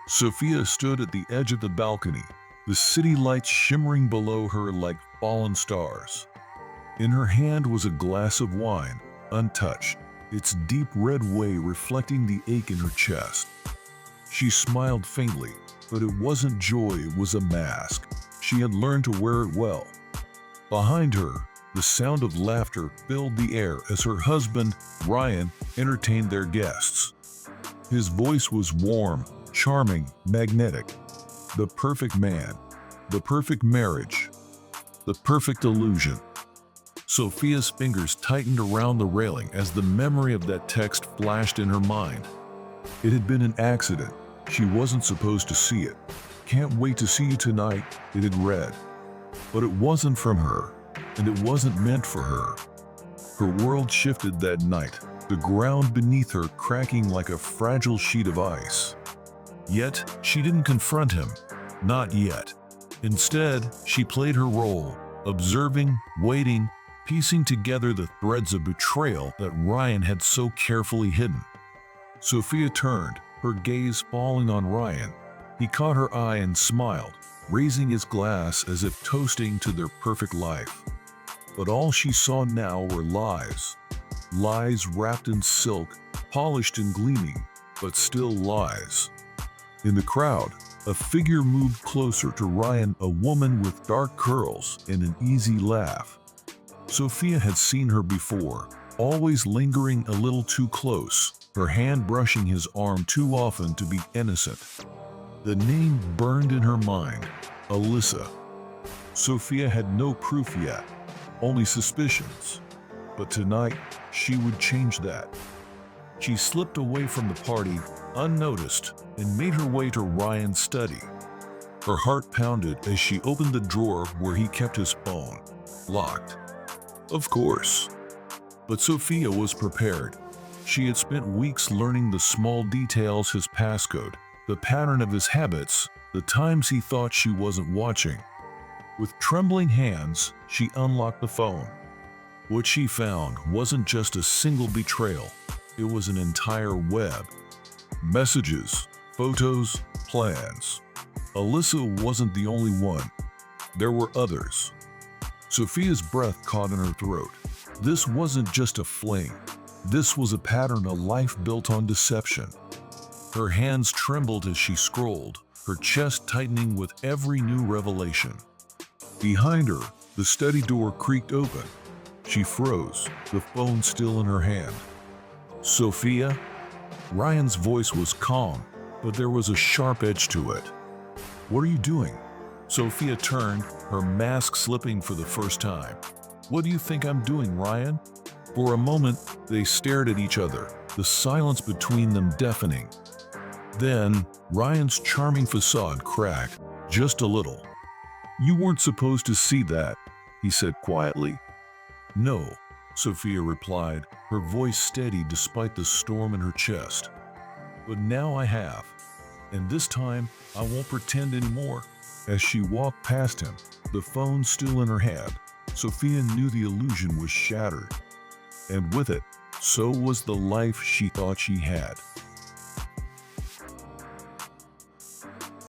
Sophia stood at the edge of the balcony, the city lights shimmering below her like fallen stars. In her hand was a glass of wine, untouched, its deep red whey reflecting the ache in her chest. She smiled faintly, but it wasn't joy, it was a mask. She had learned to wear it well. Behind her, the sound of laughter filled the air as her husband, Ryan, entertained their guests. His voice was warm, charming, magnetic. The perfect man, the perfect marriage, the perfect illusion. Sophia's fingers tightened around the railing as the memory of that text flashed in her mind. It had been an accident. She wasn't supposed to see it. "Can't wait to see you tonight," it had read. But it wasn't from her, and it wasn't meant for her. Her world shifted that night, the ground beneath her cracking like a fragile sheet of ice. Yet, she didn't confront him. Not yet. Instead, she played her role, observing, waiting, piecing together the threads of betrayal that Ryan had so carefully hidden. Sophia turned, her gaze falling on Ryan. He caught her eye and smiled, raising his glass as if toasting to their perfect life. But all she saw now were lies. Lies wrapped in silk, polished and gleaming, but still lies. In the crowd, a figure moved closer to Ryan, a woman with dark curls and an easy laugh. Sophia had seen her before, always lingering a little too close, her hand brushing his arm too often to be innocent. The name burned in her mind, Alyssa. Sophia had no proof yet, only suspicions. But tonight, she would change that. She slipped away from the party, unnoticed, and made her way to Ryan's study. Her heart pounded as she opened the drawer where he kept his phone. Locked. Of course. But Sophia was prepared. She had spent weeks learning the small details, his passcode, the pattern of his habits, the times he thought she wasn't watching. With trembling hands, she unlocked the phone. What she found wasn't just a single betrayal. It was an entire web. Messages, photos, plans. Alyssa wasn't the only one. There were others. Sophia's breath caught in her throat. This wasn't just a fling. This was a pattern, a life built on deception. Her hands trembled as she scrolled, her chest tightening with every new revelation. Behind her, the study door creaked open. She froze, the phone still in her hand. "Sophia?" Ryan's voice was calm, but there was a sharp edge to it. "What are you doing?" Sophia turned, her mask slipping for the first time. "What do you think I'm doing, Ryan?" For a moment, they stared at each other, the silence between them deafening. Then, Ryan's charming facade cracked, just a little. "You weren't supposed to see that," he said quietly. "No," Sophia replied, her voice steady despite the storm in her chest. "But now I have. And this time, I won't pretend anymore." As she walked past him, the phone still in her hand, Sophia knew the illusion was shattered. And with it, so was the life she thought she had.